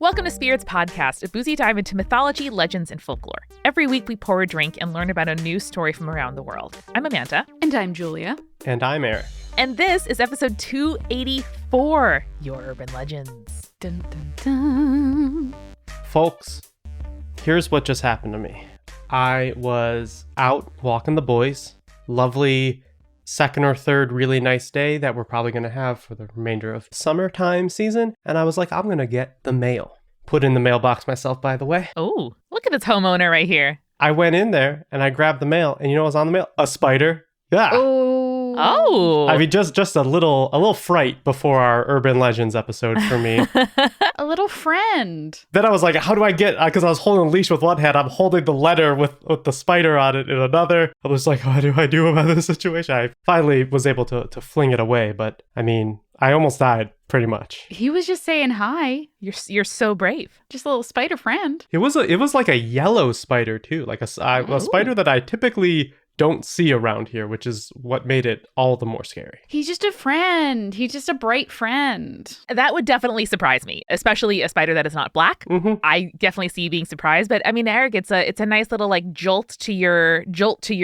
Welcome to Spirits Podcast, a boozy dive into mythology, legends, and folklore. Every week we pour a drink and learn about a new story from around the world. I'm Amanda. And I'm Julia. And I'm Eric. And this is episode 284, Your Urban Legends. Dun, dun, dun. Folks, here's what just happened to me. I was out walking the boys. Lovely second or third really nice day that we're probably going to have for the remainder of the summertime season. And I was like, I'm going to get the mail. Put in the mailbox myself, by the way. Oh, look at this homeowner right here. I went in there and I grabbed the mail. And you know what was on the mail? A spider. Yeah. Oh. I mean, just a little fright before our Urban Legends episode for me. A little friend. Then I was like, how do I get, because I was holding a leash with one hand, I'm holding the letter with the spider on it in another. I was like, what do I do about this situation? I finally was able to fling it away, but I mean, I almost died pretty much. He was just saying hi. You're so brave. Just a little spider friend. It was like a yellow spider too, like a spider that I typically don't see around here, which is what made it all the more scary. He's just a friend. He's just a bright friend. That would definitely surprise me, especially a spider that is not black. Mm-hmm. I definitely see you being surprised, but I mean, Eric, it's a nice little like jolt to your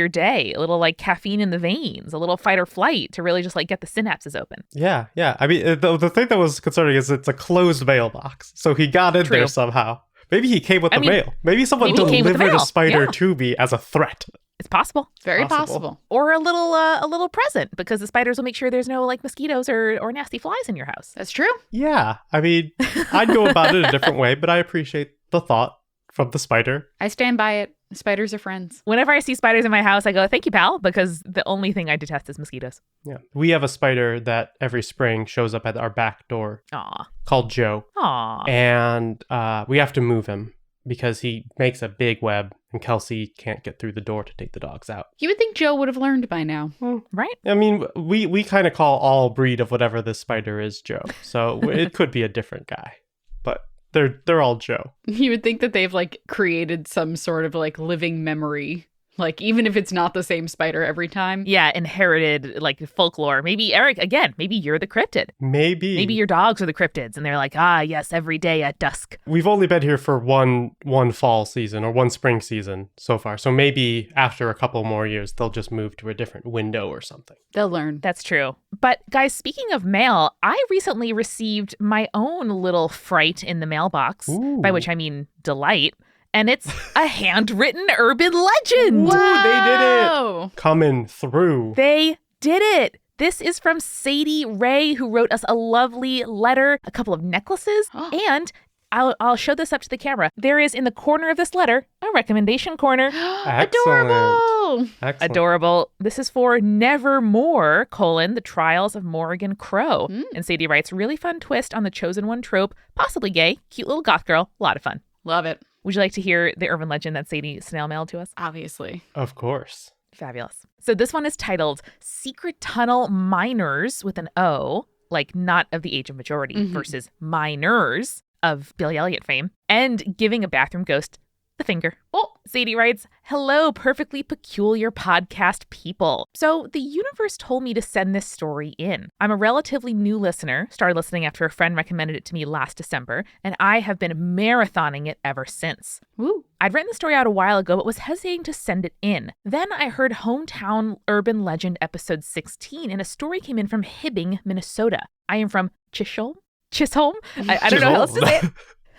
day, a little like caffeine in the veins, a little fight or flight to really just like get the synapses open. Yeah. I mean, the thing that was concerning is it's a closed mailbox, so he got in there somehow. Maybe he came with the mail. Maybe someone delivered a spider to me as a threat. It's possible. Very possible. Or a little present, because the spiders will make sure there's no like mosquitoes or nasty flies in your house. That's true. Yeah. I mean, I'd go about it a different way, but I appreciate the thought from the spider. I stand by it. Spiders are friends. Whenever I see spiders in my house, I go, thank you, pal, because the only thing I detest is mosquitoes. Yeah. We have a spider that every spring shows up at our back door. Aw. Called Joe. Aw. And we have to move him because he makes a big web and Kelsey can't get through the door to take the dogs out. You would think Joe would have learned by now. Right? I mean, we kind of call all breed of whatever this spider is Joe. So it could be a different guy. But they're all Joe. You would think that they've like created some sort of like living memory. Like, even if it's not the same spider every time. Yeah, inherited, like, folklore. Maybe, Eric, again, maybe you're the cryptid. Maybe your dogs are the cryptids, and they're like, yes, every day at dusk. We've only been here for one fall season or one spring season so far. So maybe after a couple more years, they'll just move to a different window or something. They'll learn. That's true. But, guys, speaking of mail, I recently received my own little fright in the mailbox, by which I mean delight. And it's a handwritten urban legend. Wow. Ooh, they did it. Coming through. They did it. This is from Sadie Ray, who wrote us a lovely letter, a couple of necklaces, and I'll show this up to the camera. There is in the corner of this letter a recommendation corner. Adorable. Excellent. Adorable. This is for Nevermore, the Trials of Morrigan Crow. And Sadie writes, really fun twist on the chosen one trope, possibly gay, cute little goth girl, a lot of fun. Love it. Would you like to hear the urban legend that Sadie snail mailed to us? Obviously. Of course. Fabulous. So this one is titled Secret Tunnel Miners with an O, like not of the age of majority, versus miners of Billy Elliot fame, and giving a bathroom ghost the finger. Oh, Sadie writes, hello, perfectly peculiar podcast people. So the universe told me to send this story in. I'm a relatively new listener, started listening after a friend recommended it to me last December, and I have been marathoning it ever since. Woo. I'd written the story out a while ago, but was hesitating to send it in. Then I heard Hometown Urban Legend episode 16, and a story came in from Hibbing, Minnesota. I am from Chisholm? I don't know how else to say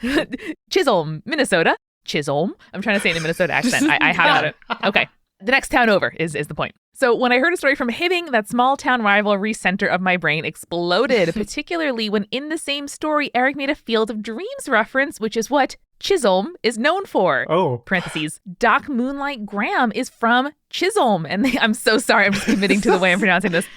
it. Chisholm, Minnesota. Chisholm. I'm trying to say it in a Minnesota accent. I have it. Okay. The next town over is the point. So when I heard a story from Hibbing, that small town rivalry center of my brain exploded, particularly when in the same story, Eric made a Field of Dreams reference, which is what Chisholm is known for. Oh. Parentheses. Doc Moonlight Graham is from Chisholm. And I'm so sorry. I'm just committing to the way I'm pronouncing this.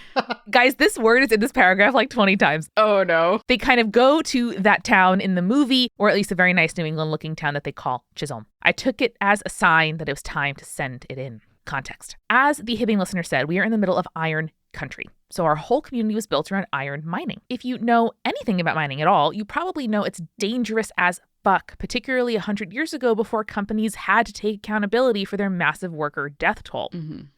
Guys, this word is in this paragraph like 20 times. Oh, no. They kind of go to that town in the movie, or at least a very nice New England looking town that they call Chisholm. I took it as a sign that it was time to send it in. Context. As the Hibbing listener said, we are in the middle of iron country. So our whole community was built around iron mining. If you know anything about mining at all, you probably know it's dangerous as fuck, particularly 100 years ago before companies had to take accountability for their massive worker death toll.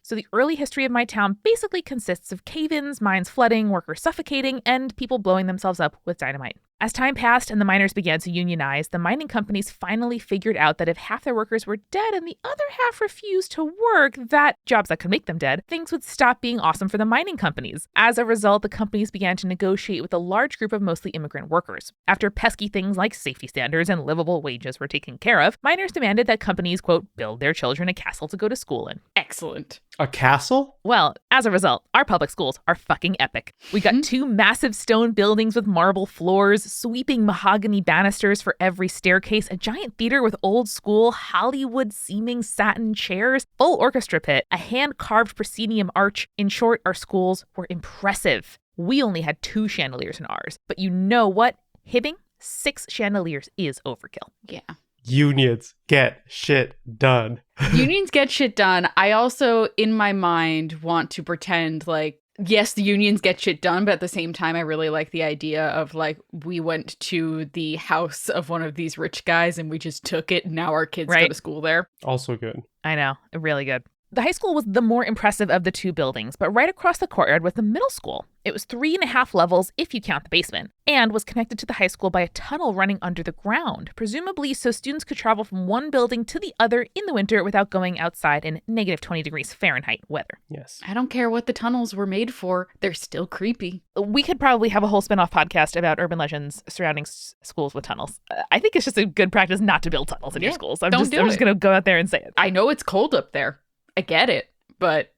So the early history of my town basically consists of cave-ins, mines flooding, workers suffocating, and people blowing themselves up with dynamite. As time passed and the miners began to unionize, the mining companies finally figured out that if half their workers were dead and the other half refused to work, that jobs that could make them dead, things would stop being awesome for the mining companies. As a result, the companies began to negotiate with a large group of mostly immigrant workers. After pesky things like safety standards and livable wages were taken care of, miners demanded that companies, quote, build their children a castle to go to school in. Excellent. A castle? Well, as a result, our public schools are fucking epic. We got 2 massive stone buildings with marble floors, sweeping mahogany banisters for every staircase, a giant theater with old school Hollywood-seeming satin chairs, full orchestra pit, a hand-carved proscenium arch. In short, our schools were impressive. We only had 2 chandeliers in ours. But you know what? Hibbing, 6 chandeliers is overkill. Yeah. Unions get shit done. Unions get shit done. I also, in my mind, want to pretend like, yes, the unions get shit done, but at the same time, I really like the idea of like, we went to the house of one of these rich guys and we just took it. And now our kids go to school there. Also good. I know. Really good. The high school was the more impressive of the 2 buildings, but right across the courtyard was the middle school. It was 3.5 levels if you count the basement, and was connected to the high school by a tunnel running under the ground, presumably so students could travel from one building to the other in the winter without going outside in negative 20 degrees Fahrenheit weather. Yes. I don't care what the tunnels were made for. They're still creepy. We could probably have a whole spin-off podcast about urban legends surrounding schools with tunnels. I think it's just a good practice not to build tunnels in your schools. I'm just going to go out there and say it. I know it's cold up there. I get it, but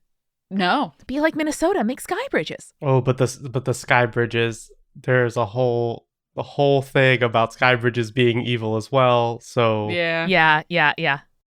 no. Be like Minnesota, make sky bridges. Oh, but the sky bridges, there's a whole thing about sky bridges being evil as well. So Yeah.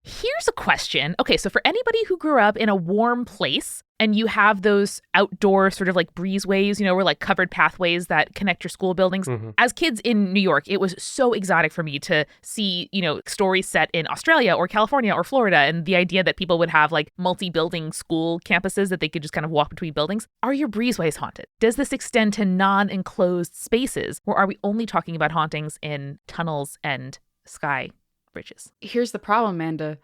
Here's a question. Okay, so for anybody who grew up in a warm place and you have those outdoor sort of like breezeways, you know, or like covered pathways that connect your school buildings. Mm-hmm. As kids in New York, it was so exotic for me to see, you know, stories set in Australia or California or Florida, and the idea that people would have like multi-building school campuses that they could just kind of walk between buildings. Are your breezeways haunted? Does this extend to non-enclosed spaces, or are we only talking about hauntings in tunnels and sky bridges? Here's the problem, Amanda.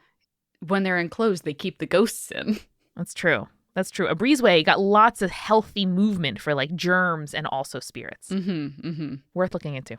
When they're enclosed, they keep the ghosts in. That's true. That's true. A breezeway got lots of healthy movement for like germs and also spirits. Worth looking into.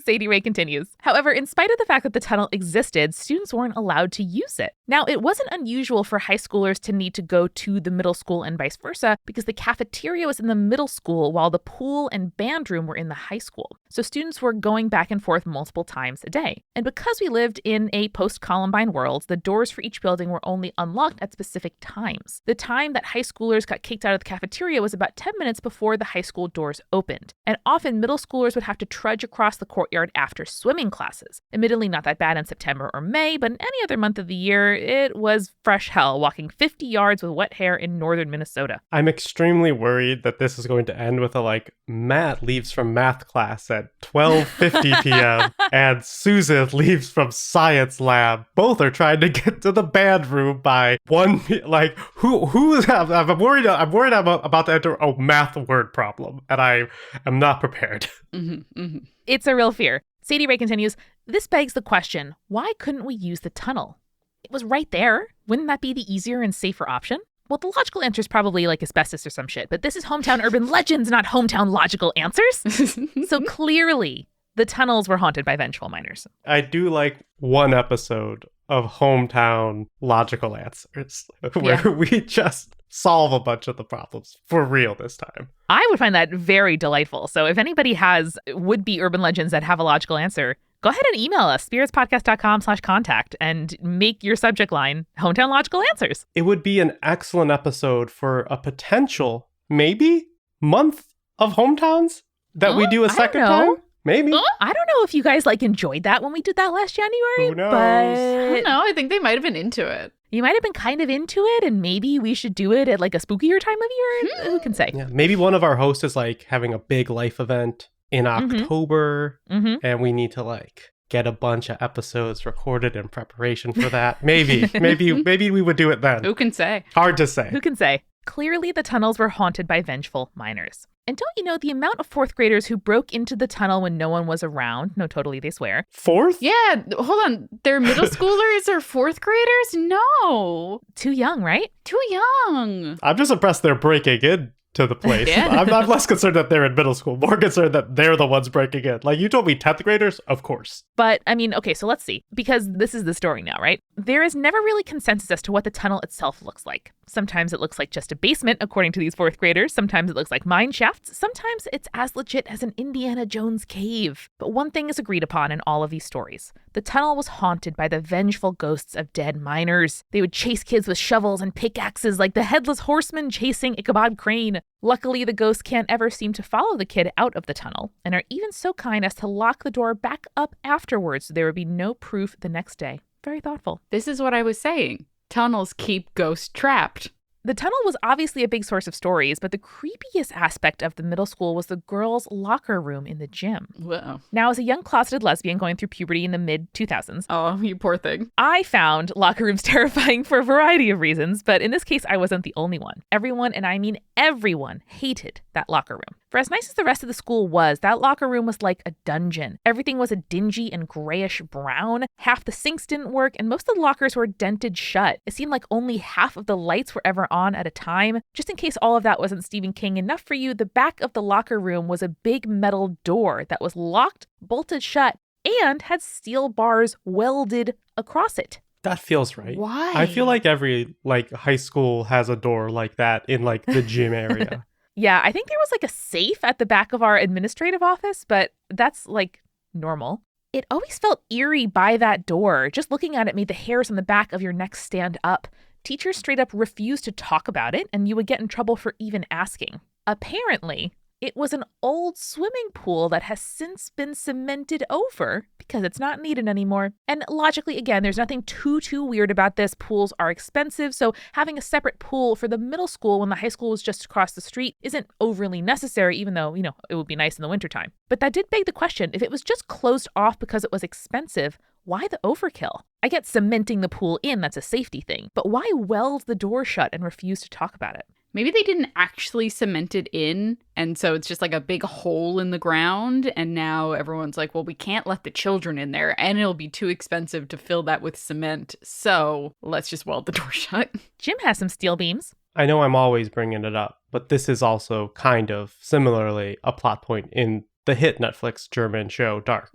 Sadie Ray continues. However, in spite of the fact that the tunnel existed, students weren't allowed to use it. Now, it wasn't unusual for high schoolers to need to go to the middle school and vice versa because the cafeteria was in the middle school while the pool and band room were in the high school. So students were going back and forth multiple times a day. And because we lived in a post-Columbine world, the doors for each building were only unlocked at specific times. The time that high schoolers got kicked out of the cafeteria was about 10 minutes before the high school doors opened. And often middle schoolers would have to trudge across the courtyard after swimming classes. Admittedly, not that bad in September or May, but in any other month of the year, it was fresh hell walking 50 yards with wet hair in northern Minnesota. I'm extremely worried that this is going to end with a like, Matt leaves from math class at 12:50 p.m. and Susan leaves from science lab. Both are trying to get to the band room by 1 like who's I'm worried I'm about to enter a math word problem, and I am not prepared. It's a real fear. Sadie Ray continues, this begs the question, why couldn't we use the tunnel? It was right there. Wouldn't that be the easier and safer option? Well, the logical answer is probably like asbestos or some shit, but this is Hometown Urban Legends, not Hometown Logical Answers. So clearly, the tunnels were haunted by vengeful miners. I do like one episode of Hometown Logical Answers where we just solve a bunch of the problems for real this time. I would find that very delightful. So if anybody has would-be urban legends that have a logical answer, go ahead and email us, spiritspodcast.com/contact, and make your subject line Hometown Logical Answers. It would be an excellent episode for a potential, maybe, month of hometowns that we do a second time. Maybe. I don't know if you guys like enjoyed that when we did that last January. Who knows? But I don't know. I think they might have been into it. You might have been kind of into it, and maybe we should do it at like a spookier time of year. Who can say? Yeah, maybe one of our hosts is like having a big life event in October, and we need to like get a bunch of episodes recorded in preparation for that. Maybe we would do it then. Who can say? Hard to say. Who can say? Clearly, the tunnels were haunted by vengeful miners. And don't you know the amount of fourth graders who broke into the tunnel when no one was around? No, totally, they swear. Fourth? Yeah, hold on. They're middle schoolers or fourth graders? No. Too young, right? Too young. I'm just impressed they're breaking into to the place. Yeah. I'm less concerned that they're in middle school, more concerned that they're the ones breaking in. Like, you told me 10th graders? Of course. But, I mean, okay, so let's see. Because this is the story now, right? There is never really consensus as to what the tunnel itself looks like. Sometimes it looks like just a basement, according to these 4th graders. Sometimes it looks like mine shafts. Sometimes it's as legit as an Indiana Jones cave. But one thing is agreed upon in all of these stories. The tunnel was haunted by the vengeful ghosts of dead miners. They would chase kids with shovels and pickaxes like the headless horseman chasing Ichabod Crane. Luckily, the ghosts can't ever seem to follow the kid out of the tunnel, and are even so kind as to lock the door back up afterwards so there would be no proof the next day. Very thoughtful. This is what I was saying. Tunnels keep ghosts trapped. The tunnel was obviously a big source of stories, but the creepiest aspect of the middle school was the girls' locker room in the gym. Whoa. Now, as a young closeted lesbian going through puberty in the mid-2000s, Oh, you poor thing. I found locker rooms terrifying for a variety of reasons, but in this case, I wasn't the only one. Everyone, and I mean everyone, hated that locker room. For as nice as the rest of the school was, that locker room was like a dungeon. Everything was a dingy and grayish brown. Half the sinks didn't work, and most of the lockers were dented shut. It seemed like only half of the lights were ever on at a time. Just in case all of that wasn't Stephen King enough for you, the back of the locker room was a big metal door that was locked, bolted shut, and had steel bars welded across it. That feels right. Why? I feel like every high school has a door like that in the gym area. Yeah, I think there was a safe at the back of our administrative office, but that's normal. It always felt eerie by that door. Just looking at it made the hairs on the back of your neck stand up. Teachers straight up refused to talk about it, and you would get in trouble for even asking. Apparently, it was an old swimming pool that has since been cemented over because it's not needed anymore. And logically, again, there's nothing too weird about this. Pools are expensive, so having a separate pool for the middle school when the high school was just across the street isn't overly necessary, even though, it would be nice in the wintertime. But that did beg the question, if it was just closed off because it was expensive, why the overkill? I get cementing the pool in, that's a safety thing, but why weld the door shut and refuse to talk about it? Maybe they didn't actually cement it in, and so it's just a big hole in the ground, and now everyone's like, well, we can't let the children in there, and it'll be too expensive to fill that with cement, so let's just weld the door shut. Jim has some steel beams. I know I'm always bringing it up, but this is also kind of similarly a plot point in the hit Netflix German show Dark.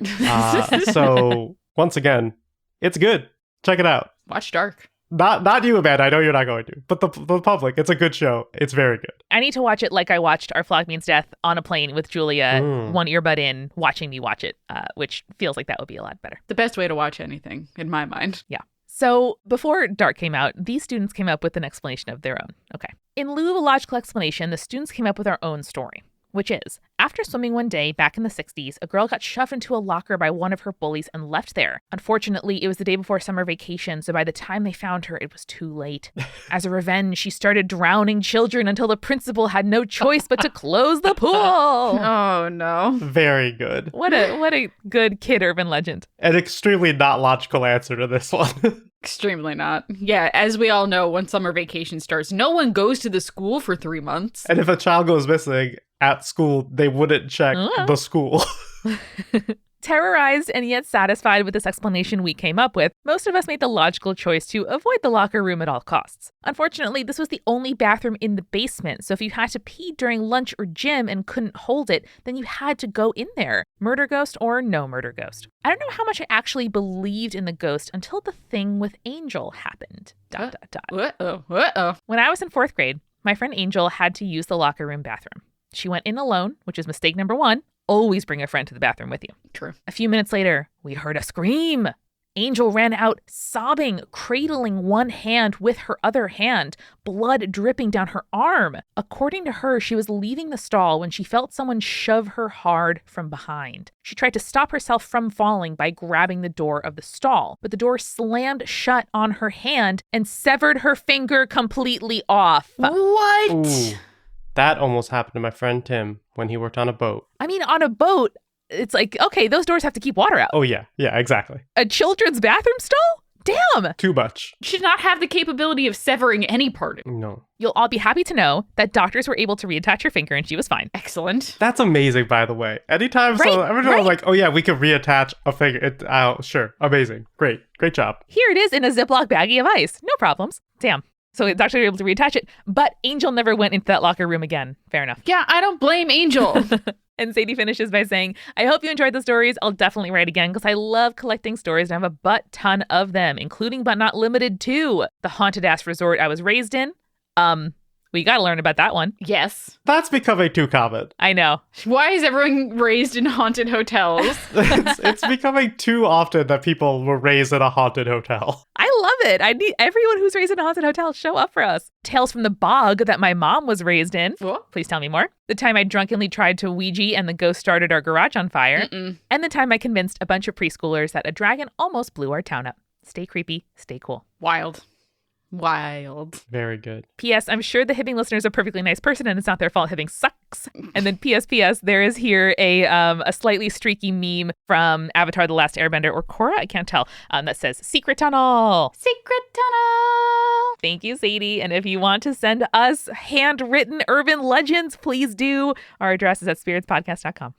So once again, it's good. Check it out. Watch Dark. Not you, Amanda. I know you're not going to. But the public, it's a good show. It's very good. I need to watch it like I watched Our Flag Means Death on a plane with Julia, one earbud in, watching me watch it, which feels like that would be a lot better. The best way to watch anything, in my mind. Yeah. So before Dark came out, these students came up with an explanation of their own. Okay. In lieu of a logical explanation, the students came up with our own story, which is, after swimming one day back in the 60s, a girl got shoved into a locker by one of her bullies and left there. Unfortunately, it was the day before summer vacation, so by the time they found her, it was too late. As a revenge, she started drowning children until the principal had no choice but to close the pool. Oh, no. Very good. What a good kid urban legend. An extremely not logical answer to this one. Extremely not. Yeah, as we all know, when summer vacation starts, no one goes to the school for 3 months. And if a child goes missing at school, they wouldn't check the school. Terrorized and yet satisfied with this explanation we came up with, most of us made the logical choice to avoid the locker room at all costs. Unfortunately, this was the only bathroom in the basement, so if you had to pee during lunch or gym and couldn't hold it, then you had to go in there. Murder ghost or no murder ghost. I don't know how much I actually believed in the ghost until the thing with Angel happened. ... Uh-oh. When I was in 4th grade, my friend Angel had to use the locker room bathroom. She went in alone, which is mistake number 1. Always bring a friend to the bathroom with you. True. A few minutes later, we heard a scream. Angel ran out, sobbing, cradling one hand with her other hand, blood dripping down her arm. According to her, she was leaving the stall when she felt someone shove her hard from behind. She tried to stop herself from falling by grabbing the door of the stall, but the door slammed shut on her hand and severed her finger completely off. What? Ooh. That almost happened to my friend Tim when he worked on a boat. I mean, on a boat, it's okay, those doors have to keep water out. Oh, yeah, exactly. A children's bathroom stall? Damn! Too much. Should not have the capability of severing any part of it. No. You'll all be happy to know that doctors were able to reattach her finger and she was fine. Excellent. That's amazing, by the way. Anytime I'm like, oh yeah, we can reattach a finger. Sure. Amazing. Great job. Here it is in a Ziploc baggie of ice. No problems. Damn. So it's actually able to reattach it. But Angel never went into that locker room again. Fair enough. Yeah, I don't blame Angel. And Sadie finishes by saying, I hope you enjoyed the stories. I'll definitely write again because I love collecting stories and I have a butt-ton of them, including but not limited to the haunted-ass resort I was raised in. We got to learn about that one. Yes. That's becoming too common. I know. Why is everyone raised in haunted hotels? It's becoming too often that people were raised in a haunted hotel. I love it. I need everyone who's raised in a haunted hotel show up for us. Tales from the bog that my mom was raised in. What? Please tell me more. The time I drunkenly tried to Ouija and the ghost started our garage on fire. And the time I convinced a bunch of preschoolers that a dragon almost blew our town up. Stay creepy, stay cool. Wild. Very good. P.S. I'm sure the Hibbing listeners are a perfectly nice person and it's not their fault. Hibbing sucks. And then P.S. There is here a slightly streaky meme from Avatar: The Last Airbender or Korra, I can't tell, that says Secret Tunnel. Secret tunnel. Thank you, Sadie. And if you want to send us handwritten urban legends, please do. Our address is at spiritspodcast.com.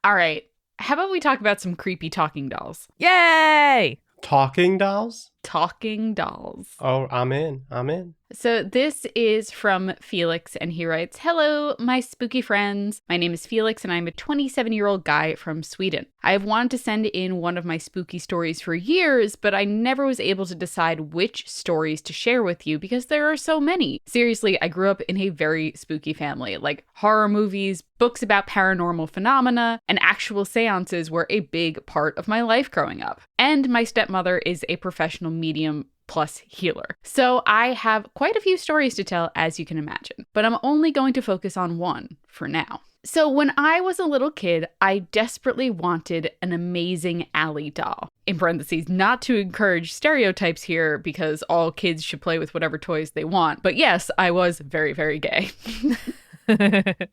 All right. How about we talk about some creepy talking dolls? Yay! Talking dolls? Talking dolls. Oh, I'm in. So this is from Felix, and he writes, Hello, my spooky friends. My name is Felix, and I'm a 27-year-old guy from Sweden. I have wanted to send in one of my spooky stories for years, but I never was able to decide which stories to share with you because there are so many. Seriously, I grew up in a very spooky family. Like horror movies, books about paranormal phenomena, and actual seances were a big part of my life growing up. And my stepmother is a professional medium plus healer. So I have quite a few stories to tell, as you can imagine, but I'm only going to focus on one for now. So when I was a little kid, I desperately wanted an amazing alley doll. In parentheses, not to encourage stereotypes here because all kids should play with whatever toys they want. But yes, I was very, very gay.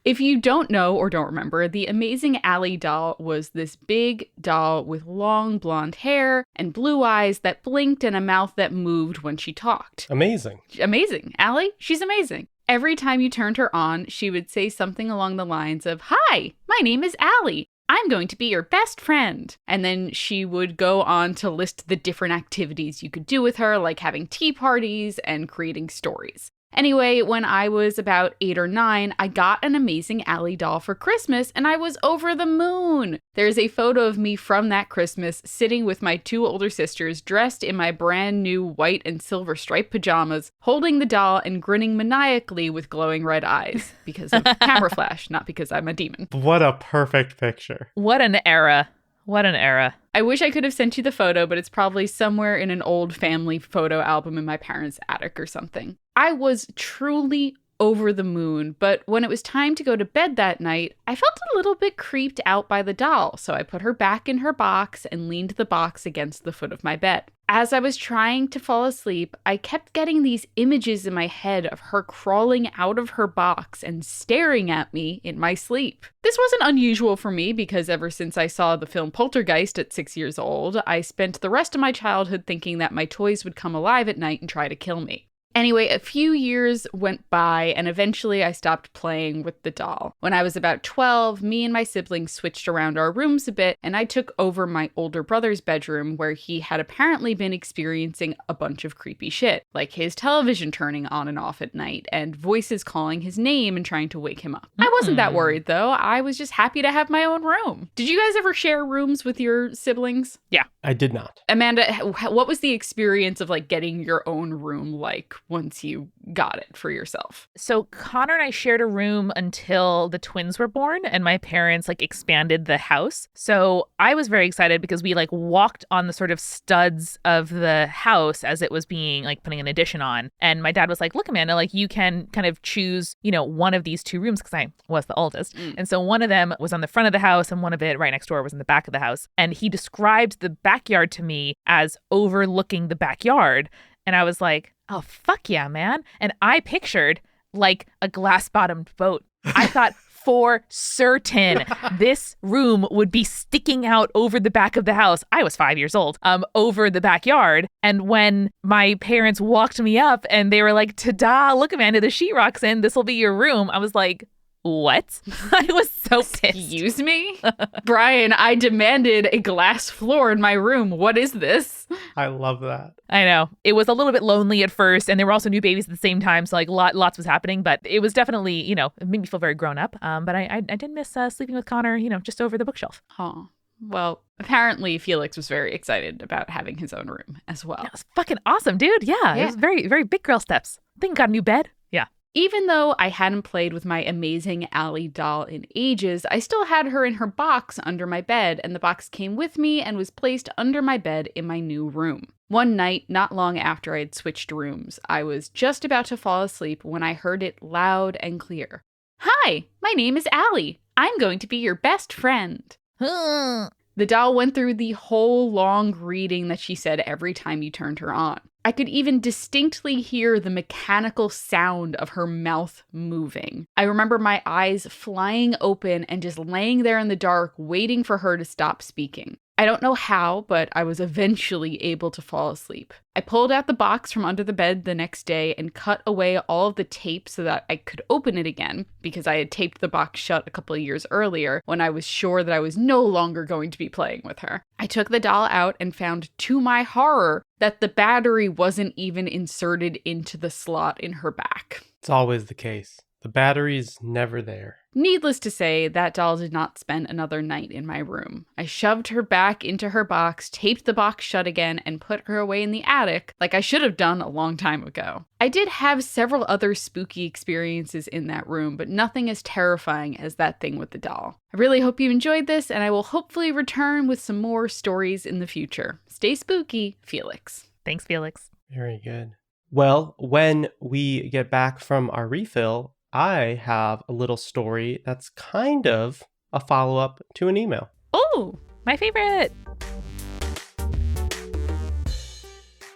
If you don't know or don't remember, the Amazing Alley doll was this big doll with long blonde hair and blue eyes that blinked and a mouth that moved when she talked. Amazing. Amazing. Allie, she's amazing. Every time you turned her on, she would say something along the lines of, Hi, my name is Allie. I'm going to be your best friend. And then she would go on to list the different activities you could do with her, like having tea parties and creating stories. Anyway, when I was about 8 or 9, I got an Amazing Alley doll for Christmas and I was over the moon. There's a photo of me from that Christmas sitting with my 2 older sisters dressed in my brand new white and silver striped pajamas, holding the doll and grinning maniacally with glowing red eyes because of camera flash, not because I'm a demon. What a perfect picture. What an era. What an era. I wish I could have sent you the photo, but it's probably somewhere in an old family photo album in my parents' attic or something. I was truly over the moon, but when it was time to go to bed that night, I felt a little bit creeped out by the doll, so I put her back in her box and leaned the box against the foot of my bed. As I was trying to fall asleep, I kept getting these images in my head of her crawling out of her box and staring at me in my sleep. This wasn't unusual for me because ever since I saw the film Poltergeist at 6 years old, I spent the rest of my childhood thinking that my toys would come alive at night and try to kill me. Anyway, a few years went by and eventually I stopped playing with the doll. When I was about 12, me and my siblings switched around our rooms a bit and I took over my older brother's bedroom where he had apparently been experiencing a bunch of creepy shit, like his television turning on and off at night and voices calling his name and trying to wake him up. I wasn't that worried though. I was just happy to have my own room. Did you guys ever share rooms with your siblings? Yeah. I did not. Amanda, what was the experience of like getting your own room like once you got it for yourself? So Connor and I shared a room until the twins were born and my parents like expanded the house. So I was very excited because we like walked on the sort of studs of the house as it was being like putting an addition on. And my dad was like, look, Amanda, like you can kind of choose, you know, one of these 2 rooms because I was the oldest. And so one of them was on the front of the house and one of it right next door was in the back of the house. And he described the backyard to me as overlooking the backyard. And I was like, oh, fuck yeah, man. And I pictured like a glass-bottomed boat. I thought for certain this room would be sticking out over the back of the house. I was 5 years old, over the backyard. And when my parents walked me up and they were like, ta-da, look, Amanda, the sheetrock's in. This will be your room. I was like, What? I was so pissed. Excuse me? Brian, I demanded a glass floor in my room. What is this? I love that. I know. It was a little bit lonely at first, and there were also new babies at the same time, so like lots was happening, but it was definitely, it made me feel very grown up. But I did miss sleeping with Connor, just over the bookshelf. Oh, well, apparently Felix was very excited about having his own room as well. That was fucking awesome, dude. Yeah. It was very, very big girl steps. I think got a new bed. Yeah. Even though I hadn't played with my amazing Allie doll in ages, I still had her in her box under my bed, and the box came with me and was placed under my bed in my new room. One night, not long after I had switched rooms, I was just about to fall asleep when I heard it loud and clear. "Hi, my name is Allie. I'm going to be your best friend." The doll went through the whole long greeting that she said every time you turned her on. I could even distinctly hear the mechanical sound of her mouth moving. I remember my eyes flying open and just laying there in the dark, waiting for her to stop speaking. I don't know how, but I was eventually able to fall asleep. I pulled out the box from under the bed the next day and cut away all of the tape so that I could open it again, because I had taped the box shut a couple of years earlier when I was sure that I was no longer going to be playing with her. I took the doll out and found, to my horror, that the battery wasn't even inserted into the slot in her back. It's always the case. The battery's never there. Needless to say, that doll did not spend another night in my room. I shoved her back into her box, taped the box shut again, and put her away in the attic, like I should have done a long time ago. I did have several other spooky experiences in that room, but nothing as terrifying as that thing with the doll. I really hope you enjoyed this, and I will hopefully return with some more stories in the future. Stay spooky, Felix. Thanks, Felix. Very good. Well, when we get back from our refill, I have a little story that's kind of a follow-up to an email. Oh, my favorite.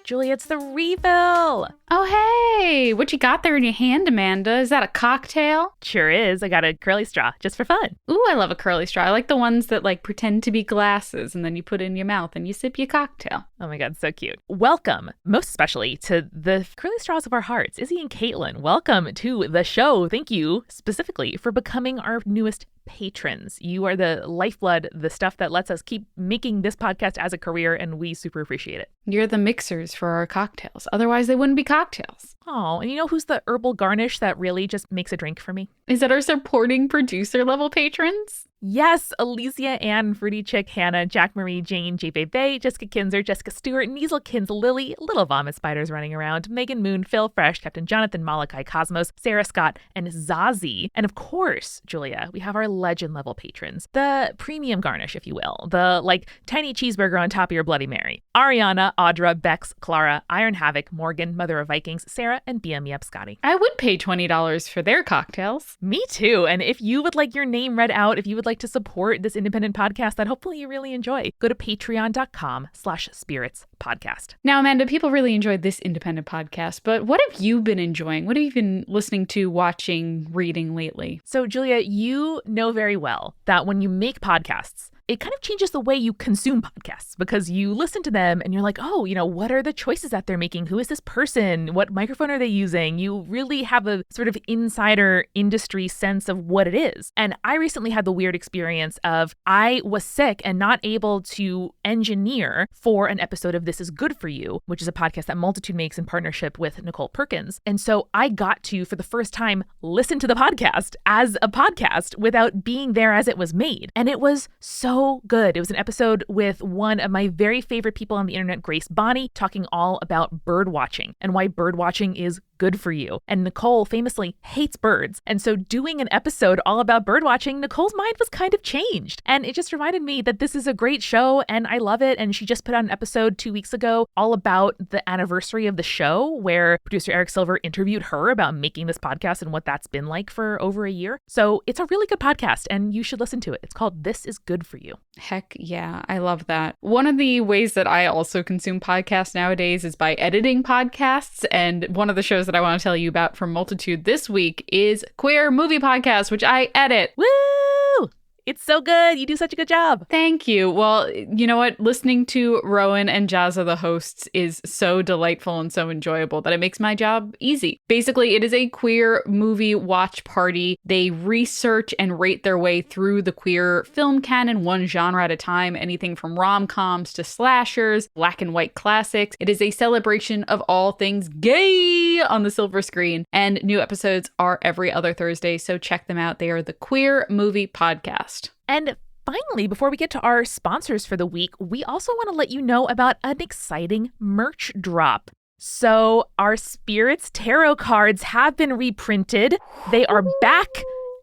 Julia, it's the refill. Oh, hey, what you got there in your hand, Amanda? Is that a cocktail? Sure is. I got a curly straw just for fun. Ooh, I love a curly straw. I like the ones that pretend to be glasses and then you put it in your mouth and you sip your cocktail. Oh my God, so cute. Welcome, most especially, to the curly straws of our hearts. Izzy and Caitlin, welcome to the show. Thank you specifically for becoming our newest patrons. You are the lifeblood, the stuff that lets us keep making this podcast as a career, and we super appreciate it. You're the mixers for our cocktails. Otherwise, they wouldn't be cocktails. Oh, and you know who's the herbal garnish that really just makes a drink for me? Is that our supporting producer level patrons? Yes, Alicia, Ann, Fruity Chick, Hannah, Jack Marie, Jane, J. Bay, Jessica Kinzer, Jessica Stewart, Kins, Lily, Little Vomit Spiders running around, Megan Moon, Phil Fresh, Captain Jonathan, Malachi Cosmos, Sarah Scott, and Zazie. And of course, Julia, we have our legend level patrons, the premium garnish, if you will, the tiny cheeseburger on top of your Bloody Mary. Ariana, Audra, Bex, Clara, Iron Havoc, Morgan, Mother of Vikings, Sarah, and BM Yep Scotty. I would pay $20 for their cocktails. Me too. And if you would like your name read out, if you would like to support this independent podcast that hopefully you really enjoy, go to patreon.com/spiritspodcast. Now, Amanda, people really enjoyed this independent podcast, but what have you been enjoying? What have you been listening to, watching, reading lately? So, Julia, you know very well that when you make podcasts, it kind of changes the way you consume podcasts, because you listen to them and you're like, oh, what are the choices that they're making? Who is this person? What microphone are they using? You really have a sort of insider industry sense of what it is. And I recently had the weird experience of I was sick and not able to engineer for an episode of This Is Good For You, which is a podcast that Multitude makes in partnership with Nicole Perkins. And so I got to, for the first time, listen to the podcast as a podcast without being there as it was made. And it was so good. It was an episode with one of my very favorite people on the internet, Grace Bonney, talking all about bird watching and why bird watching is good for you. And Nicole famously hates birds. And so doing an episode all about bird watching, Nicole's mind was kind of changed. And it just reminded me that this is a great show and I love it. And she just put out an episode 2 weeks ago all about the anniversary of the show, where producer Eric Silver interviewed her about making this podcast and what that's been like for over a year. So it's a really good podcast and you should listen to it. It's called This Is Good For You. Heck yeah, I love that. One of the ways that I also consume podcasts nowadays is by editing podcasts. And one of the shows that I want to tell you about from Multitude this week is Queer Movie Podcast, which I edit. Woo! It's so good. You do such a good job. Thank you. Well, you know what? Listening to Rowan and Jazza, the hosts, is so delightful and so enjoyable that it makes my job easy. Basically, it is a queer movie watch party. They research and rate their way through the queer film canon, one genre at a time, anything from rom-coms to slashers, black and white classics. It is a celebration of all things gay on the silver screen, and new episodes are every other Thursday, so check them out. They are the Queer Movie Podcast. And finally, before we get to our sponsors for the week, we also want to let you know about an exciting merch drop. So our Spirits Tarot cards have been reprinted. They are back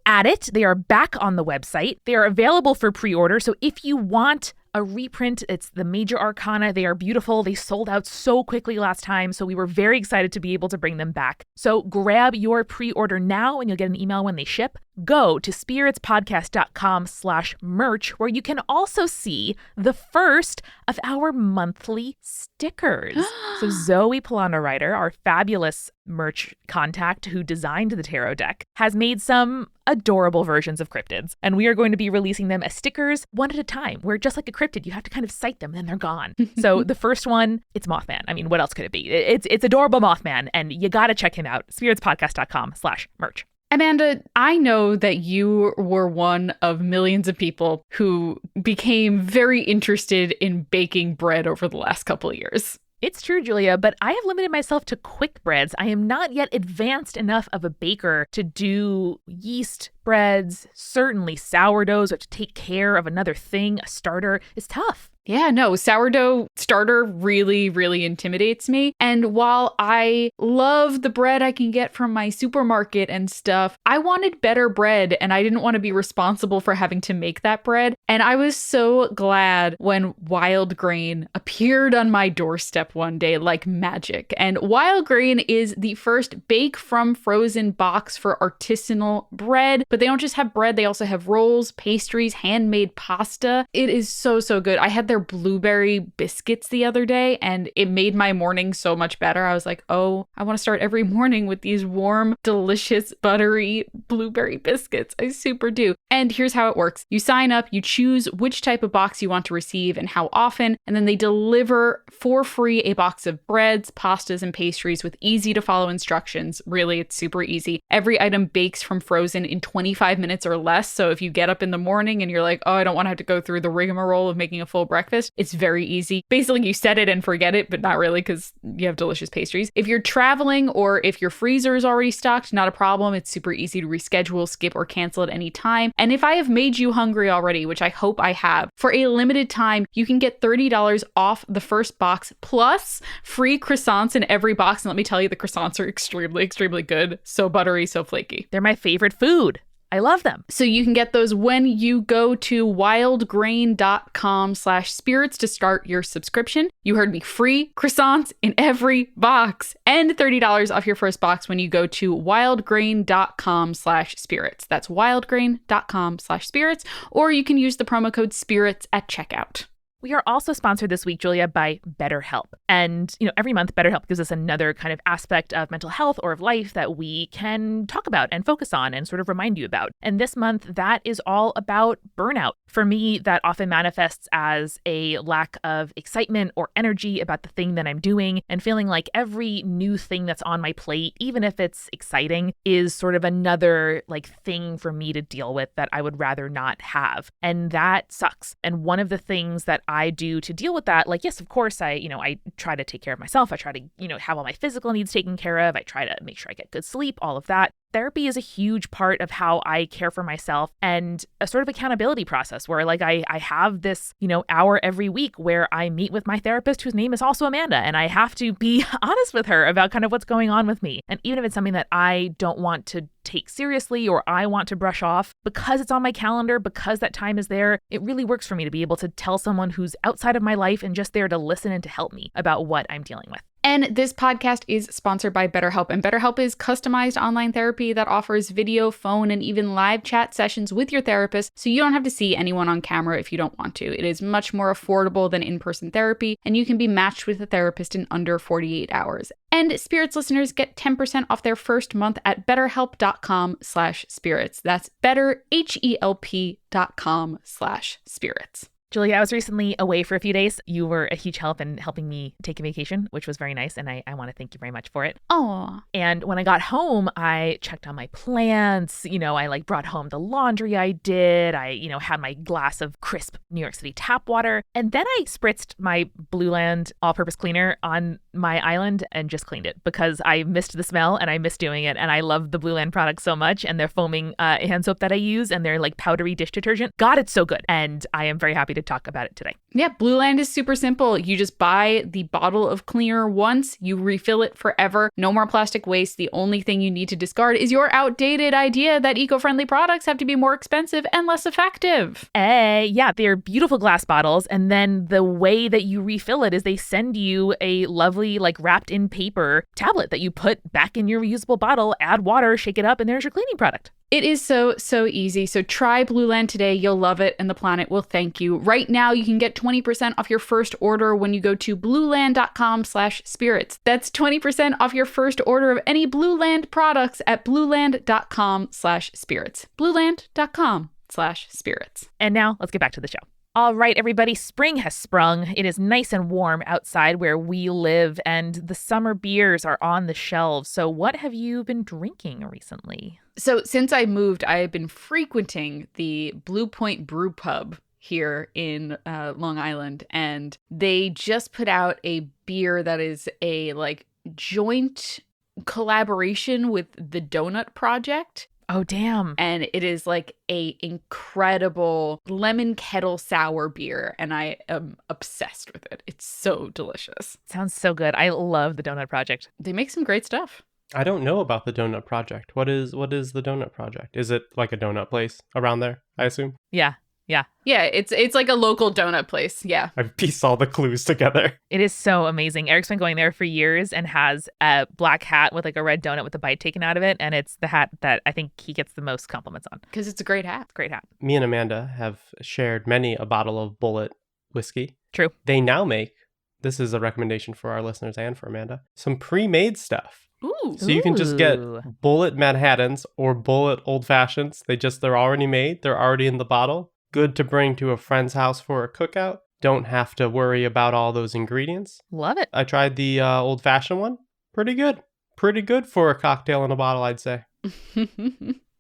at it. They are back on the website. They are available for pre-order. So if you want a reprint, it's the Major Arcana. They are beautiful. They sold out so quickly last time, so we were very excited to be able to bring them back. So grab your pre-order now and you'll get an email when they ship. Go to spiritspodcast.com/merch, where you can also see the first of our monthly stickers. So Zoe Polano Ryder, our fabulous merch contact who designed the tarot deck, has made some adorable versions of cryptids, and we are going to be releasing them as stickers one at a time, where just like a cryptid, you have to kind of cite them, then they're gone. So the first one, it's Mothman. I mean, what else could it be? It's adorable Mothman, and you got to check him out. spiritspodcast.com/merch. Amanda, I know that you were one of millions of people who became very interested in baking bread over the last couple of years. It's true, Julia, but I have limited myself to quick breads. I am not yet advanced enough of a baker to do yeast breads, certainly sourdoughs, or to take care of another thing. A starter is tough. Yeah, no, sourdough starter really, really intimidates me. And while I love the bread I can get from my supermarket and stuff, I wanted better bread and I didn't want to be responsible for having to make that bread. And I was so glad when Wildgrain appeared on my doorstep one day like magic. And Wildgrain is the first bake from frozen box for artisanal bread. But they don't just have bread, they also have rolls, pastries, handmade pasta. It is so, so good. I had their blueberry biscuits the other day and it made my morning so much better. I was like, oh, I want to start every morning with these warm, delicious, buttery blueberry biscuits. I super do. And here's how it works. You sign up, you choose which type of box you want to receive and how often, and then they deliver for free a box of breads, pastas, and pastries with easy to follow instructions. Really, it's super easy. Every item bakes from frozen in 25 minutes or less. So if you get up in the morning and you're like, oh, I don't want to have to go through the rigmarole of making a full breakfast, it's very easy. Basically, you set it and forget it, but not really because you have delicious pastries. If you're traveling or if your freezer is already stocked, not a problem. It's super easy to reschedule, skip, or cancel at any time. And if I have made you hungry already, which I hope I have, for a limited time, you can get $30 off the first box plus free croissants in every box. And let me tell you, the croissants are extremely, extremely good. So buttery, so flaky. They're my favorite food. I love them. So you can get those when you go to wildgrain.com/spirits to start your subscription. You heard me, free croissants in every box and $30 off your first box when you go to wildgrain.com/spirits. That's wildgrain.com/spirits, or you can use the promo code spirits at checkout. We are also sponsored this week, Julia, by BetterHelp. And, every month BetterHelp gives us another kind of aspect of mental health or of life that we can talk about and focus on and sort of remind you about. And this month, that is all about burnout. For me, that often manifests as a lack of excitement or energy about the thing that I'm doing and feeling like every new thing that's on my plate, even if it's exciting, is sort of another thing for me to deal with that I would rather not have. And that sucks. And one of the things that I do to deal with that, yes, of course, I try to take care of myself. I try to, have all my physical needs taken care of. I try to make sure I get good sleep, all of that. Therapy is a huge part of how I care for myself and a sort of accountability process where I have this, hour every week where I meet with my therapist, whose name is also Amanda, and I have to be honest with her about kind of what's going on with me. And even if it's something that I don't want to take seriously or I want to brush off, because it's on my calendar, because that time is there, it really works for me to be able to tell someone who's outside of my life and just there to listen and to help me about what I'm dealing with. And this podcast is sponsored by BetterHelp. And BetterHelp is customized online therapy that offers video, phone, and even live chat sessions with your therapist, so you don't have to see anyone on camera if you don't want to. It is much more affordable than in-person therapy, and you can be matched with a therapist in under 48 hours. And Spirits listeners get 10% off their first month at betterhelp.com/spirits. That's betterhelp.com/spirits. Julia, I was recently away for a few days. You were a huge help in helping me take a vacation, which was very nice, and I want to thank you very much for it. Oh. And when I got home, I checked on my plants. I brought home the laundry I did. I had my glass of crisp New York City tap water. And then I spritzed my Blue Land all-purpose cleaner on my island and just cleaned it because I missed the smell and I missed doing it. And I love the Blue Land products so much, and their foaming hand soap that I use, and their powdery dish detergent. God, it's so good. And I am very happy to talk about it today. Yeah, Blue Land is super simple. You just buy the bottle of cleaner once, you refill it forever. No more plastic waste. The only thing you need to discard is your outdated idea that eco-friendly products have to be more expensive and less effective. Yeah, they're beautiful glass bottles. And then the way that you refill it is they send you a lovely, wrapped in paper tablet that you put back in your reusable bottle, add water, shake it up, and there's your cleaning product. It is so easy. So try Blue Land today. You'll love it, and the planet will thank you. Right now, you can get 20% off your first order when you go to blueland.com/spirits. That's 20% off your first order of any Blue Land products at blueland.com/spirits. blueland.com/spirits. And now let's get back to the show. All right, everybody, spring has sprung. It is nice and warm outside where we live, and the summer beers are on the shelves. So what have you been drinking recently? So since I moved, I have been frequenting the Blue Point Brew Pub here in Long Island, and they just put out a beer that is a joint collaboration with the Donut Project. Oh, damn. And it is a incredible lemon kettle sour beer, and I am obsessed with it. It's so delicious. Sounds so good. I love the Donut Project. They make some great stuff. I don't know about the Donut Project. What is the Donut Project? Is it like a donut place around there, I assume? Yeah. Yeah, it's like a local donut place. Yeah. I've pieced all the clues together. It is so amazing. Eric's been going there for years and has a black hat with a red donut with the bite taken out of it. And it's the hat that I think he gets the most compliments on. Because it's a great hat. Great hat. Me and Amanda have shared many a bottle of Bullet whiskey. True. They now make, this is a recommendation for our listeners and for Amanda, some pre-made stuff. Ooh. So you can just get Bullet Manhattans or Bullet Old Fashions. They're already made. They're already in the bottle. Good to bring to a friend's house for a cookout. Don't have to worry about all those ingredients. Love it. I tried the old fashioned one. Pretty good. Pretty good for a cocktail in a bottle, I'd say.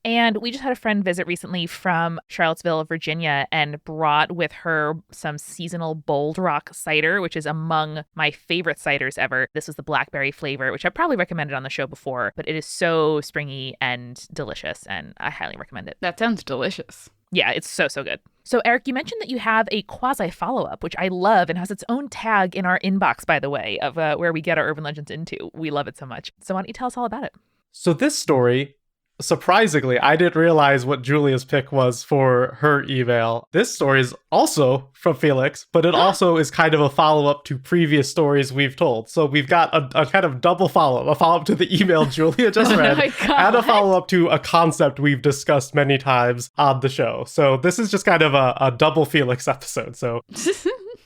And we just had a friend visit recently from Charlottesville, Virginia, and brought with her some seasonal Bold Rock cider, which is among my favorite ciders ever. This was the blackberry flavor, which I've probably recommended on the show before, but it is so springy and delicious, and I highly recommend it. That sounds delicious. Yeah, it's so good. So, Eric, you mentioned that you have a quasi follow-up, which I love and has its own tag in our inbox, by the way, of where we get our urban legends into. We love it so much. So why don't you tell us all about it? So this story, surprisingly, I didn't realize what Julia's pick was for her email. This story is also from Felix, but it also is kind of a follow-up to previous stories we've told. So we've got a kind of double follow-up, a follow-up to the email Julia just read, and a follow-up to a concept we've discussed many times on the show. So this is just kind of a double Felix episode. So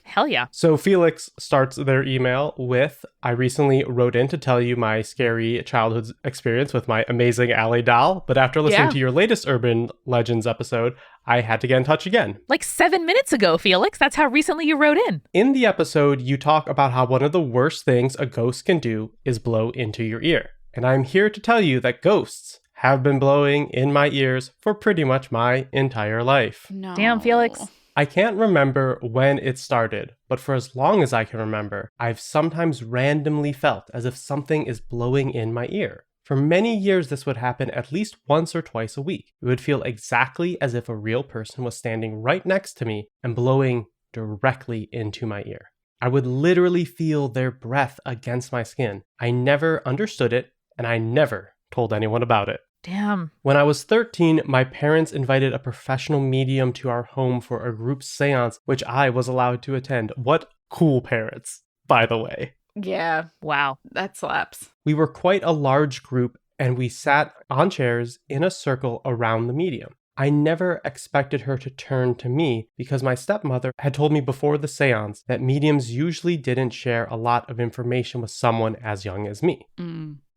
Hell yeah. So Felix starts their email with, I recently wrote in to tell you my scary childhood experience with my amazing Ally doll, but after listening to your latest Urban Legends episode, I had to get in touch again. Like 7 minutes ago, Felix. That's how recently you wrote in. In the episode, you talk about how one of the worst things a ghost can do is blow into your ear. And I'm here to tell you that ghosts have been blowing in my ears for pretty much my entire life. No. Damn, Felix. I can't remember when it started, but for as long as I can remember, I've sometimes randomly felt as if something is blowing in my ear. For many years, this would happen at least once or twice a week. It would feel exactly as if a real person was standing right next to me and blowing directly into my ear. I would literally feel their breath against my skin. I never understood it, and I never told anyone about it. Damn. When I was 13, my parents invited a professional medium to our home for a group seance, which I was allowed to attend. What cool parents, by the way. Yeah, Wow. that slaps. We were quite a large group, and we sat on chairs in a circle around the medium. I never expected her to turn to me because my stepmother had told me before the seance that mediums usually didn't share a lot of information with someone as young as me.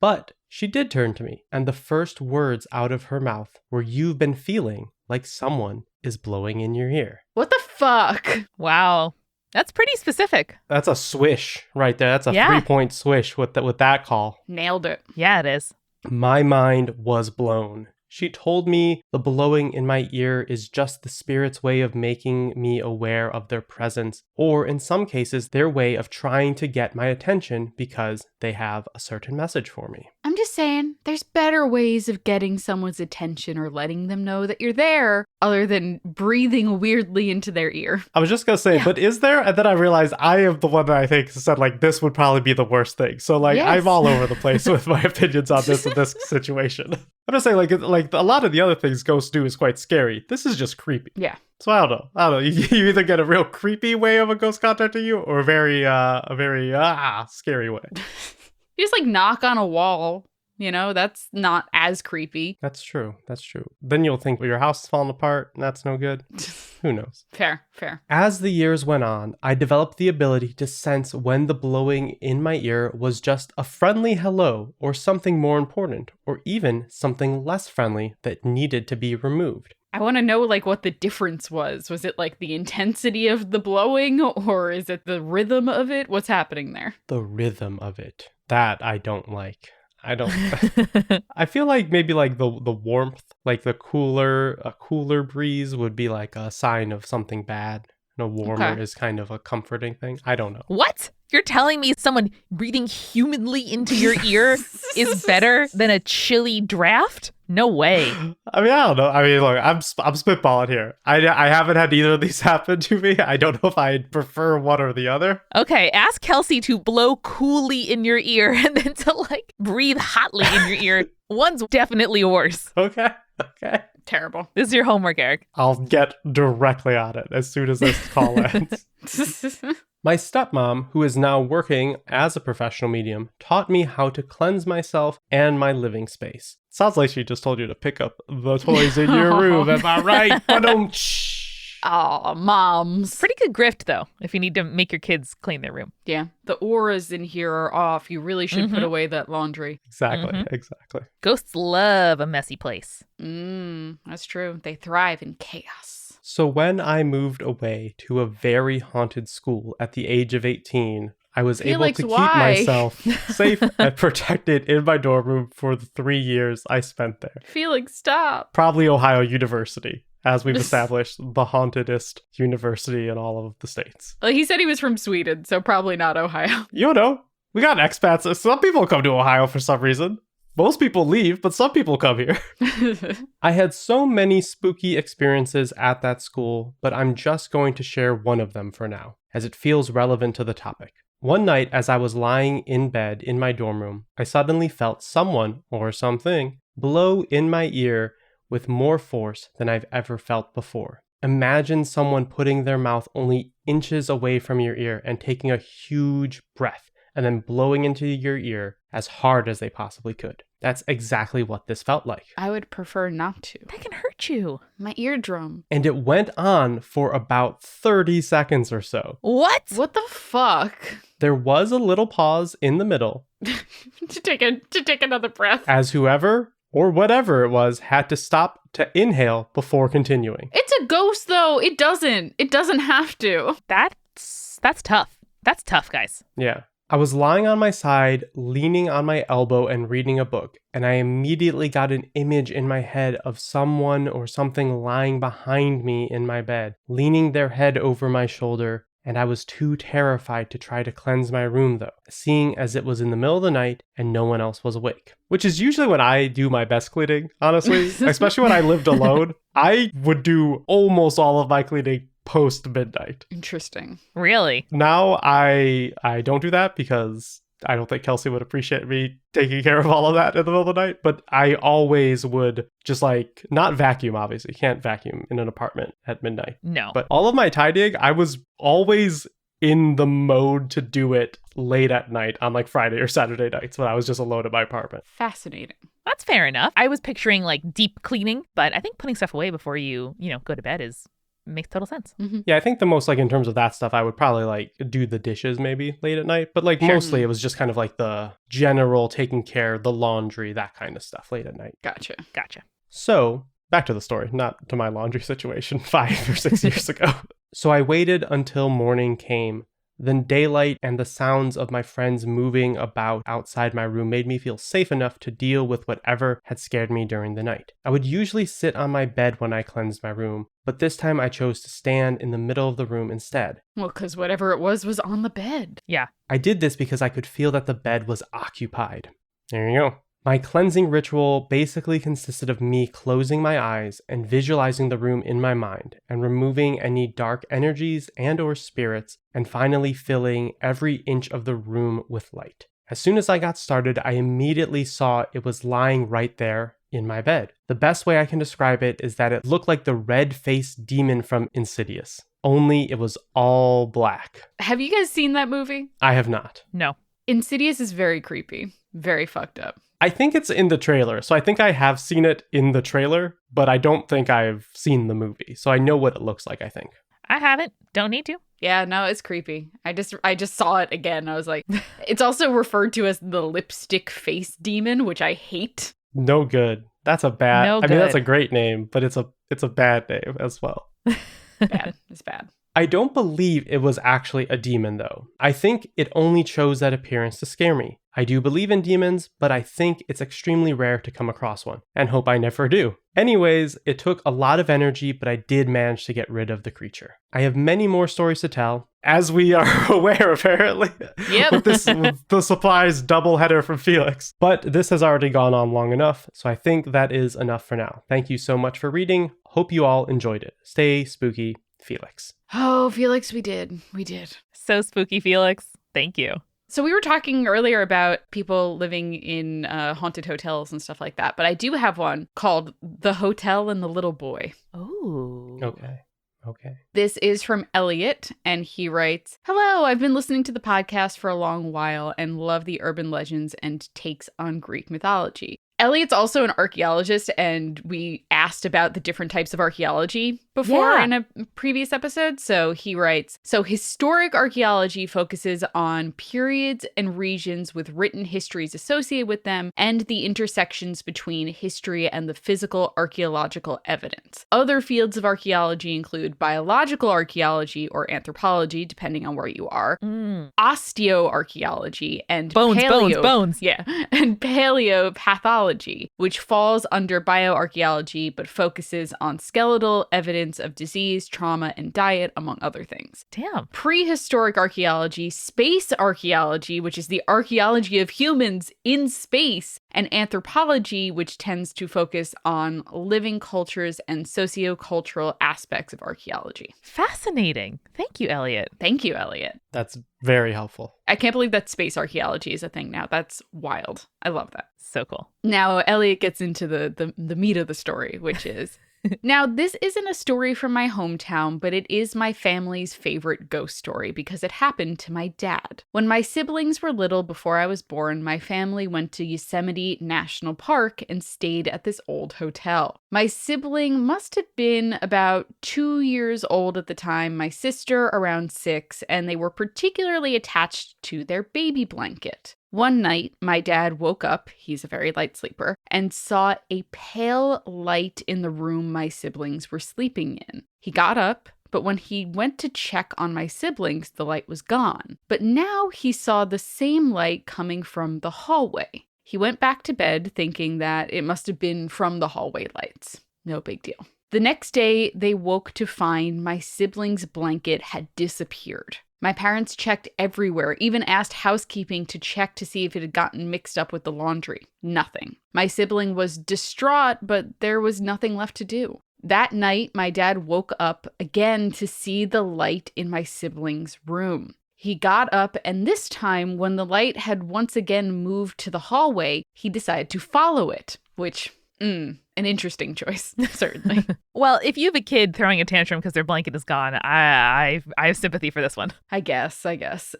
But she did turn to me, and the first words out of her mouth were, "You've been feeling like someone is blowing in your ear." What the fuck? Wow. That's pretty specific. That's a swish right there. That's a Yeah. 3-point swish with that call. Nailed it. Yeah, it is. My mind was blown. She told me the blowing in my ear is just the spirit's way of making me aware of their presence, or in some cases, their way of trying to get my attention because they have a certain message for me. I'm just saying, there's better ways of getting someone's attention or letting them know that you're there other than breathing weirdly into their ear. I was just gonna say, Yeah. but is there? And then I realized I am the one that I think said, like, this would probably be the worst thing. So, like, Yes. I'm all over the place with my opinions on this in this situation. I'm just saying, like a lot of the other things ghosts do is quite scary. This is just creepy. Yeah. So I don't know. You either get a real creepy way of a ghost contacting you, or a very scary way. You just like knock on a wall, you know, that's not as creepy. That's true. Then you'll think, well, your house is falling apart, and that's no good. Who knows? Fair. As the years went on, I developed the ability to sense when the blowing in my ear was just a friendly hello, or something more important, or even something less friendly that needed to be removed. I want to know like what the difference was. Was it like the intensity of the blowing or is it the rhythm of it? What's happening there? The rhythm of it. That I don't like. I feel like maybe like the warmth, like a cooler breeze would be like a sign of something bad. And a warmer Okay. is kind of a comforting thing. I don't know. What? You're telling me someone breathing humanly into your ear is better than a chilly draft? No way. I mean, I don't know. I mean, look, I'm spitballing here. I haven't had either of these happen to me. I don't know if I prefer one or the other. Okay, ask Kelsey to blow coolly in your ear and then to like breathe hotly in your ear. One's definitely worse. Okay. Terrible. This is your homework, Eric. I'll get directly on it as soon as this call ends. My stepmom, who is now working as a professional medium, taught me how to cleanse myself and my living space. Sounds like she just told you to pick up the toys in your room. Am I right? Aw, moms. Pretty good grift, though, if you need to make your kids clean their room. Yeah. The auras in here are off. You really should put away that laundry. Exactly. Ghosts love a messy place. That's true. They thrive in chaos. So when I moved away to a very haunted school at the age of 18, I was able Felix, to keep why? myself safe and protected in my dorm room for the 3 years I spent there. Felix, stop. Probably Ohio University, as we've established, the hauntedest university in all of the states. Well, he said he was from Sweden, so probably not Ohio. You know, we got expats. Some people come to Ohio for some reason. Most people leave, but some people come here. I had so many spooky experiences at that school, but I'm just going to share one of them for now, as it feels relevant to the topic. One night, as I was lying in bed in my dorm room, I suddenly felt someone, or something, blow in my ear with more force than I've ever felt before. Imagine someone putting their mouth only inches away from your ear and taking a huge breath, and then blowing into your ear as hard as they possibly could. That's exactly what this felt like. I would prefer not to. That can hurt you. My eardrum. And it went on for about 30 seconds or so. What? What the fuck? There was a little pause in the middle, to take another breath. as whoever or whatever it was had to stop to inhale before continuing. It's a ghost though. It doesn't have to. That's tough. That's tough, guys. Yeah. I was lying on my side, leaning on my elbow and reading a book, and I immediately got an image in my head of someone or something lying behind me in my bed, leaning their head over my shoulder, and I was too terrified to try to cleanse my room though, seeing as it was in the middle of the night and no one else was awake. Which is usually when I do my best cleaning, honestly, especially when I lived alone. I would do almost all of my cleaning post midnight. Interesting. Really? Now I don't do that because I don't think Kelsey would appreciate me taking care of all of that in the middle of the night, but I always would just like not vacuum, obviously. You can't vacuum in an apartment at midnight. No. But all of my tidying, I was always in the mode to do it late at night on like Friday or Saturday nights when I was just alone in my apartment. Fascinating. That's fair enough. I was picturing like deep cleaning, but I think putting stuff away before you go to bed makes total sense. Mm-hmm. Yeah, I think the most like in terms of that stuff, I would probably like do the dishes maybe late at night. But like mostly it was just kind of like the general taking care, the laundry, that kind of stuff late at night. Gotcha. So back to the story, not to my laundry situation 5 or 6 years ago. So I waited until morning came. Then daylight and the sounds of my friends moving about outside my room made me feel safe enough to deal with whatever had scared me during the night. I would usually sit on my bed when I cleansed my room, but this time I chose to stand in the middle of the room instead. Well, because whatever it was on the bed. Yeah. I did this because I could feel that the bed was occupied. There you go. My cleansing ritual basically consisted of me closing my eyes and visualizing the room in my mind and removing any dark energies and or spirits and finally filling every inch of the room with light. As soon as I got started, I immediately saw it was lying right there in my bed. The best way I can describe it is that it looked like the red-faced demon from Insidious, only it was all black. Have you guys seen that movie? I have not. No. Insidious is very creepy. Very fucked up. I think it's in the trailer, so I think I have seen it in the trailer, but I don't think I've seen the movie, so I know what it looks like, I think. I haven't. Don't need to. Yeah, no, it's creepy. I just saw it again. I was like, it's also referred to as the lipstick face demon, which I hate. No good. That's a bad. No I mean, that's good. a great name, but it's a bad name as well. Bad. It's bad. I don't believe it was actually a demon, though. I think it only chose that appearance to scare me. I do believe in demons, but I think it's extremely rare to come across one, and hope I never do. Anyways, it took a lot of energy, but I did manage to get rid of the creature. I have many more stories to tell, as we are aware, apparently, Yep. with the supplies doubleheader from Felix. But this has already gone on long enough, so I think that is enough for now. Thank you so much for reading. Hope you all enjoyed it. Stay spooky, Felix. Oh, Felix, we did. We did. So spooky, Felix. Thank you. So we were talking earlier about people living in haunted hotels and stuff like that, but I do have one called The Hotel and the Little Boy. Oh. Okay. This is from Elliot, and he writes, "Hello, I've been listening to the podcast for a long while and love the urban legends and takes on Greek mythology. Elliot's also an archaeologist, and we asked about the different types of archaeology before in a previous episode. So he writes, so historic archaeology focuses on periods and regions with written histories associated with them and the intersections between history and the physical archaeological evidence. Other fields of archaeology include biological archaeology or anthropology, depending on where you are, osteoarchaeology, and Bones. Yeah, and paleopathology, which falls under bioarchaeology but focuses on skeletal evidence of disease, trauma, and diet, among other things. Damn. Prehistoric archaeology, space archaeology, which is the archaeology of humans in space, and anthropology, which tends to focus on living cultures and sociocultural aspects of archaeology." Fascinating. Thank you, Elliot. Thank you, Elliot. That's very helpful. I can't believe that space archaeology is a thing now. That's wild. I love that. So cool. Now, Elliot gets into the meat of the story, which is, now, this isn't a story from my hometown, but it is my family's favorite ghost story because it happened to my dad. When my siblings were little before I was born, my family went to Yosemite National Park and stayed at this old hotel. My sibling must have been about 2 years old at the time, my sister around 6, and they were particularly attached to their baby blanket. One night, my dad woke up, he's a very light sleeper, and saw a pale light in the room my siblings were sleeping in. He got up, but when he went to check on my siblings, the light was gone. But now he saw the same light coming from the hallway. He went back to bed thinking that it must have been from the hallway lights. No big deal. The next day, they woke to find my siblings' blanket had disappeared. My parents checked everywhere, even asked housekeeping to check to see if it had gotten mixed up with the laundry. Nothing. My sibling was distraught, but there was nothing left to do. That night, my dad woke up again to see the light in my sibling's room. He got up, and this time, when the light had once again moved to the hallway, he decided to follow it, which, An interesting choice, certainly. Well, if you have a kid throwing a tantrum because their blanket is gone, I have sympathy for this one. I guess.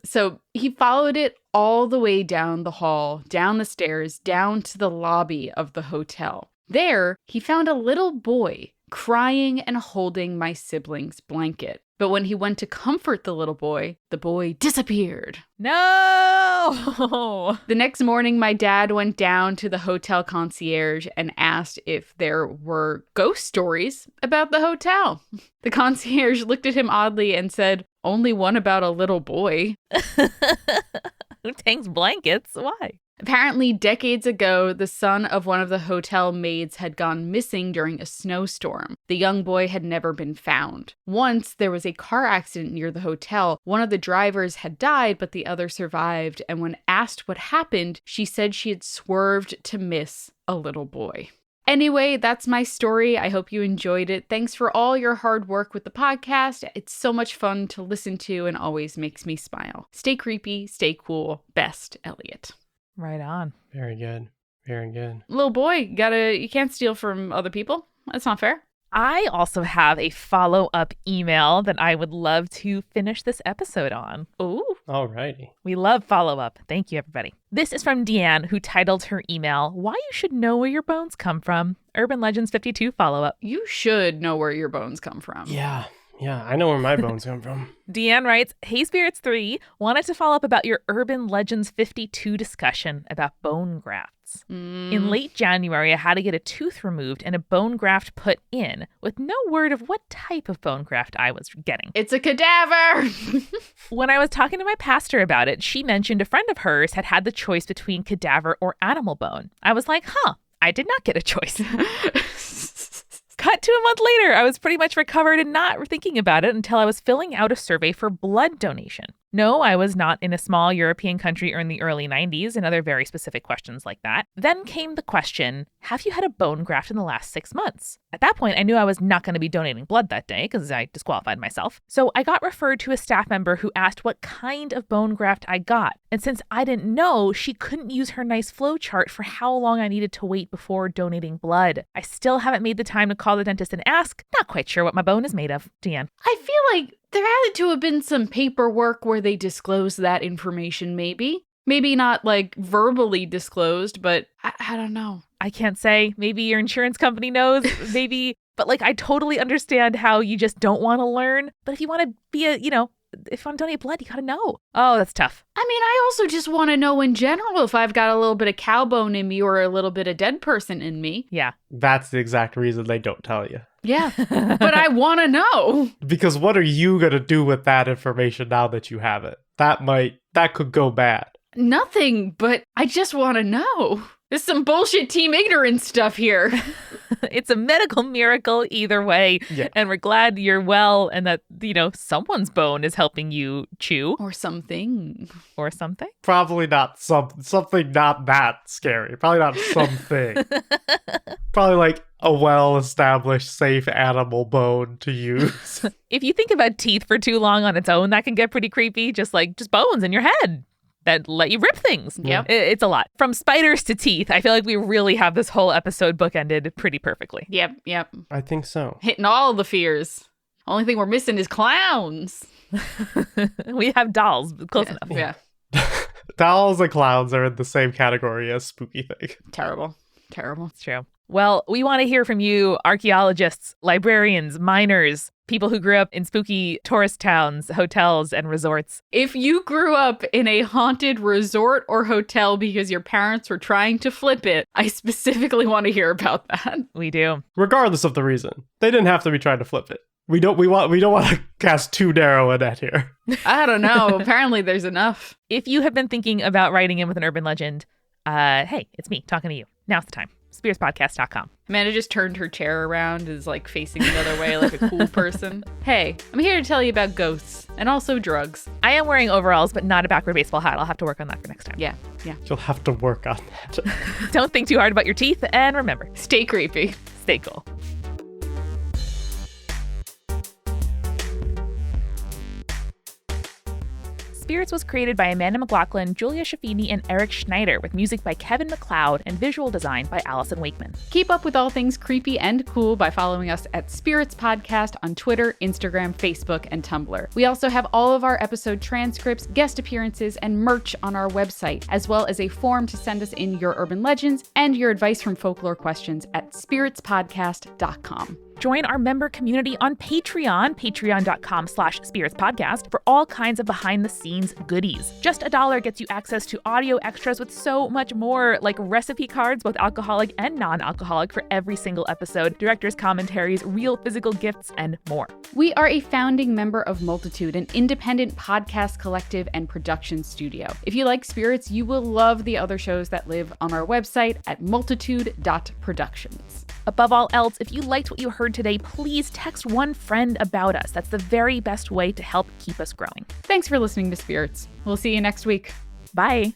So he followed it all the way down the hall, down the stairs, down to the lobby of the hotel. There, he found a little boy crying and holding my sibling's blanket. But when he went to comfort the boy disappeared. No! The next morning, my dad went down to the hotel concierge and asked if there were ghost stories about the hotel. The concierge looked at him oddly and said, "Only one about a little boy." Who tanks blankets? Why? Apparently, decades ago, the son of one of the hotel maids had gone missing during a snowstorm. The young boy had never been found. Once, there was a car accident near the hotel. One of the drivers had died, but the other survived. And when asked what happened, she said she had swerved to miss a little boy. Anyway, that's my story. I hope you enjoyed it. Thanks for all your hard work with the podcast. It's so much fun to listen to and always makes me smile. Stay creepy, stay cool. Best, Elliot. Right on. Very good. Very good. Little boy, you can't steal from other people. That's not fair. I also have a follow-up email that I would love to finish this episode on. Ooh. Alrighty. We love follow-up. Thank you, everybody. This is from Deanne, who titled her email, "Why You Should Know Where Your Bones Come From." Urban Legends 52 follow-up. You should know where your bones come from. Yeah, I know where my bones come from. Deanne writes, "Hey Spirits 3, wanted to follow up about your Urban Legends 52 discussion about bone grafts. In late January, I had to get a tooth removed and a bone graft put in with no word of what type of bone graft I was getting. It's a cadaver! When I was talking to my pastor about it, she mentioned a friend of hers had the choice between cadaver or animal bone. I was like, I did not get a choice." Cut to a month later, I was pretty much recovered and not thinking about it until I was filling out a survey for blood donation. No, I was not in a small European country or in the early 90s and other very specific questions like that. Then came the question, have you had a bone graft in the last 6 months? At that point, I knew I was not going to be donating blood that day because I disqualified myself. So I got referred to a staff member who asked what kind of bone graft I got. And since I didn't know, she couldn't use her nice flow chart for how long I needed to wait before donating blood. I still haven't made the time to call the dentist and ask. Not quite sure what my bone is made of. Deanne. I feel like there had to have been some paperwork where they disclosed that information, maybe. Maybe not like verbally disclosed, but I don't know. I can't say. Maybe your insurance company knows. Maybe. But like, I totally understand how you just don't want to learn. But if you want to be if you want to donate blood, you got to know. Oh, that's tough. I mean, I also just want to know in general if I've got a little bit of cow bone in me or a little bit of dead person in me. Yeah. That's the exact reason they don't tell you. Yeah, but I want to know. Because what are you going to do with that information now that you have it? That could go bad. Nothing, but I just want to know. There's some bullshit team ignorance stuff here. It's a medical miracle either way. Yeah. And we're glad you're well and that, someone's bone is helping you chew. Or something. Or something. Probably not something not that scary. Probably not something. Probably like a well-established, safe animal bone to use. If you think about teeth for too long on its own, that can get pretty creepy. Just bones in your head that let you rip things. Yeah. It's a lot. From spiders to teeth, I feel like we really have this whole episode bookended pretty perfectly. Yep. I think so. Hitting all the fears. Only thing we're missing is clowns. We have dolls, close enough. Yeah. Dolls and clowns are in the same category as spooky thing. Terrible. It's true. Well, we want to hear from you, archaeologists, librarians, miners, people who grew up in spooky tourist towns, hotels, and resorts. If you grew up in a haunted resort or hotel because your parents were trying to flip it, I specifically want to hear about that. We do. Regardless of the reason. They didn't have to be trying to flip it. We don't want to cast too narrow a net here. I don't know. Apparently there's enough. If you have been thinking about writing in with an urban legend, hey, it's me talking to you. Now's the time. SpearsPodcast.com. Amanda just turned her chair around, is facing the other way like a cool person. Hey, I'm here to tell you about ghosts and also drugs. I am wearing overalls, but not a backward baseball hat. I'll have to work on that for next time. Yeah. You'll have to work on that. Don't think too hard about your teeth, and remember, stay creepy. Stay cool. Spirits was created by Amanda McLaughlin, Julia Shafini, and Eric Schneider, with music by Kevin MacLeod and visual design by Allison Wakeman. Keep up with all things creepy and cool by following us at Spirits Podcast on Twitter, Instagram, Facebook, and Tumblr. We also have all of our episode transcripts, guest appearances, and merch on our website, as well as a form to send us in your urban legends and your advice from folklore questions at spiritspodcast.com. Join our member community on Patreon, patreon.com/spiritspodcast, for all kinds of behind-the-scenes goodies. Just $1 gets you access to audio extras with so much more, like recipe cards, both alcoholic and non-alcoholic, for every single episode, director's commentaries, real physical gifts, and more. We are a founding member of Multitude, an independent podcast collective and production studio. If you like Spirits, you will love the other shows that live on our website at multitude.productions. Above all else, if you liked what you heard today, please text one friend about us. That's the very best way to help keep us growing. Thanks for listening to Spirits. We'll see you next week. Bye.